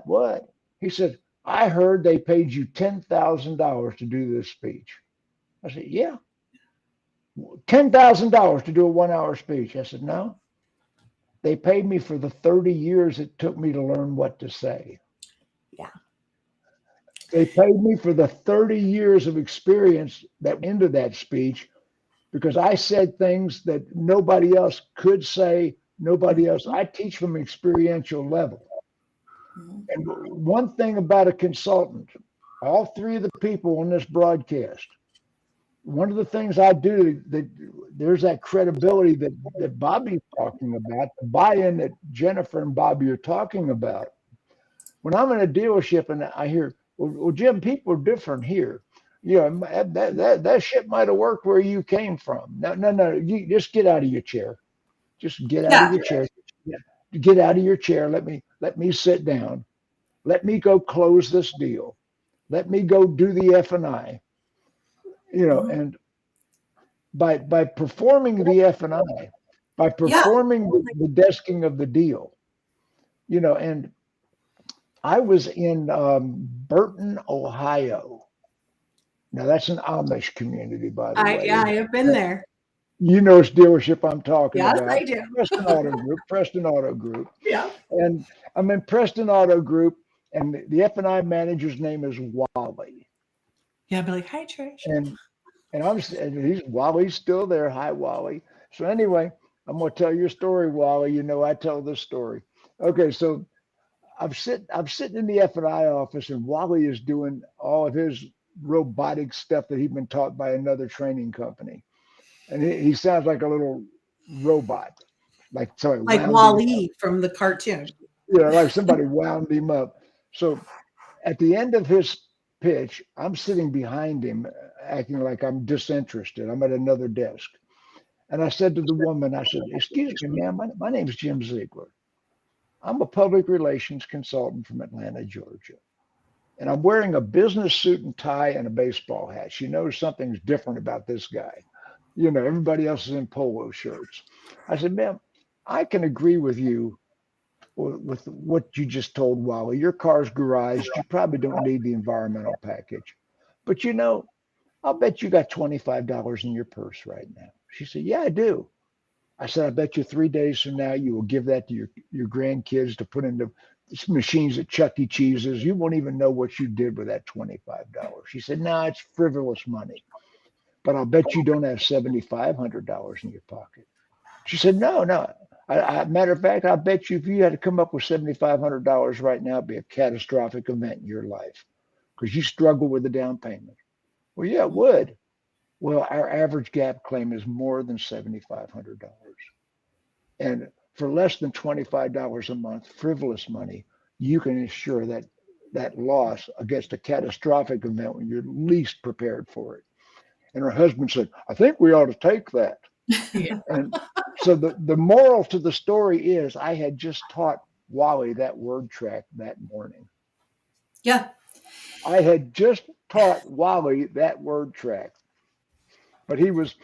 What? He said, I heard they paid you $10,000 to do this speech. I said, yeah. $10,000 to do a 1-hour speech. I said, no. They paid me for the 30 years it took me to learn what to say. Yeah. They paid me for the 30 years of experience that went into that speech because I said things that nobody else could say, nobody else. I teach from an experiential level. And one thing about a consultant, all 3 of the people on this broadcast, one of the things I do that there's that credibility that Bobbie's talking about, the buy-in that Jennifer and Bobbie are talking about. When I'm in a dealership and I hear, well, Jim, people are different here. You know, that shit might have worked where you came from. No. You just get out of your chair. Just get out of your chair. Get out of your chair. Let me sit down. Let me go close this deal. Let me go do the F&I. You know, and by performing the F&I, by performing the desking of the deal, you know, and I was in Burton, Ohio. Now that's an Amish community, by the way. I have been there. You know, it's dealership I'm talking Yes, about. I do. Preston Auto Group. Yeah. And I'm in Preston Auto Group, and the F&I manager's name is Wally. Yeah, I'd be like, hi, Trish. And Wally's still there. Hi, Wally. So anyway, I'm going to tell you a story, Wally. You know, I tell this story. Okay, so I'm sitting in the F&I office, and Wally is doing all of his robotic stuff that he'd been taught by another training company, and he sounds like a little robot, like somebody like Wally from the cartoon. Yeah, like somebody wound him up. So at the end of his pitch, I'm sitting behind him, acting like I'm disinterested. I'm at another desk. And I said to the woman, I said, excuse me, ma'am, my name is Jim Ziegler. I'm a public relations consultant from Atlanta, Georgia. And I'm wearing a business suit and tie and a baseball hat. She knows something's different about this guy. You know, everybody else is in polo shirts. I said, ma'am, I can agree with you with what you just told Wally. Your car's garaged. You probably don't need the environmental package. But you know, I'll bet you got $25 in your purse right now. She said, yeah, I do. I said, I bet you 3 days from now you will give that to your grandkids to put into machines at Chuck E. Cheese's. You won't even know what you did with that $25. She said, no, it's frivolous money. But I'll bet you don't have $7,500 in your pocket. She said, no. Matter of fact, I bet you if you had to come up with $7,500 right now, it'd be a catastrophic event in your life because you struggle with the down payment. Well, yeah, it would. Well, our average gap claim is more than $7,500. And for less than $25 a month, frivolous money, you can insure that loss against a catastrophic event when you're least prepared for it. And her husband said, I think we ought to take that. Yeah. And so the moral to the story is I had just taught Wally that word track that morning. Yeah. I had just taught Wally that word track. But he was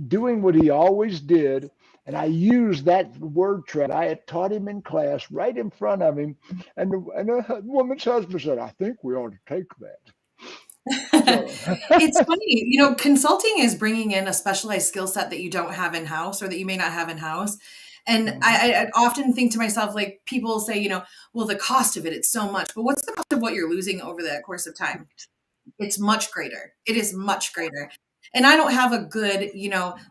doing what he always did. And I used that word track I had taught him in class right in front of him. And the woman's husband said, I think we ought to take that. It's funny, consulting is bringing in a specialized skill set that you don't have in house or that you may not have in house. And I often think to myself, like, people say, well, the cost of it's so much, but what's the cost of what you're losing over the course of time? It's much greater. It is much greater. And I don't have a good,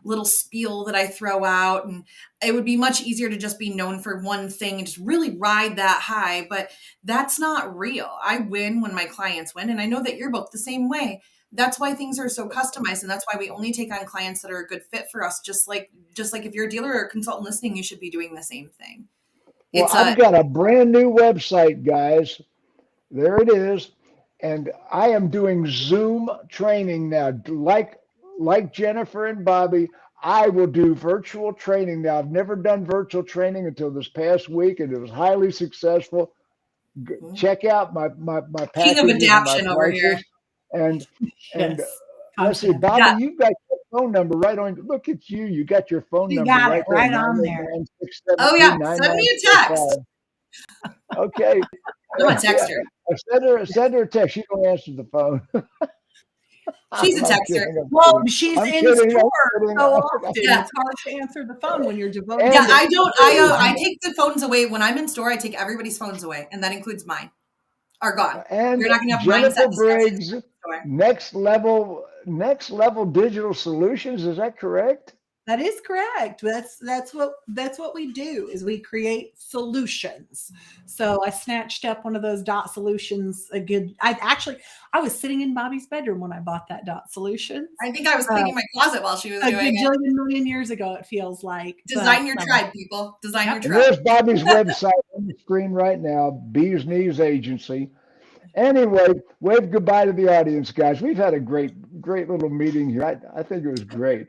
little spiel that I throw out. And it would be much easier to just be known for one thing and just really ride that high. But that's not real. I win when my clients win. And I know that you're both the same way. That's why things are so customized. And that's why we only take on clients that are a good fit for us. Just like if you're a dealer or a consultant listening, you should be doing the same thing. Well, I've got a brand new website, guys. There it is. And I am doing Zoom training now. Like Jennifer and Bobbie, I will do virtual training now. I've never done virtual training until this past week, and it was highly successful. Check out my King of adaption over here. And let's see, Bobbie, you've got your phone number right on. Look at you. You got your phone number right on there. Oh, yeah. Send me a text. Okay. I'm a texter. Send her a text. She don't answer the phone. She's a texter. Well, she's in store so often. It's hard to answer the phone when you're devoted. Yeah, I don't. I take the phones away when I'm in store. I take everybody's phones away, and that includes mine. Are gone. And you're not going to have Jennifer Briggs, next level digital solutions. Is that correct? That is correct. That's what we do, is we create solutions. So I snatched up one of those dot solutions. I was sitting in Bobbie's bedroom when I bought that dot solution. I think I was cleaning my closet while she was doing it. A million years ago, it feels like. Design your tribe, people. Design your tribe. There's Bobbie's website on the screen right now, Bees Knees Agency. Anyway, wave goodbye to the audience, guys. We've had a great little meeting here. I think it was great.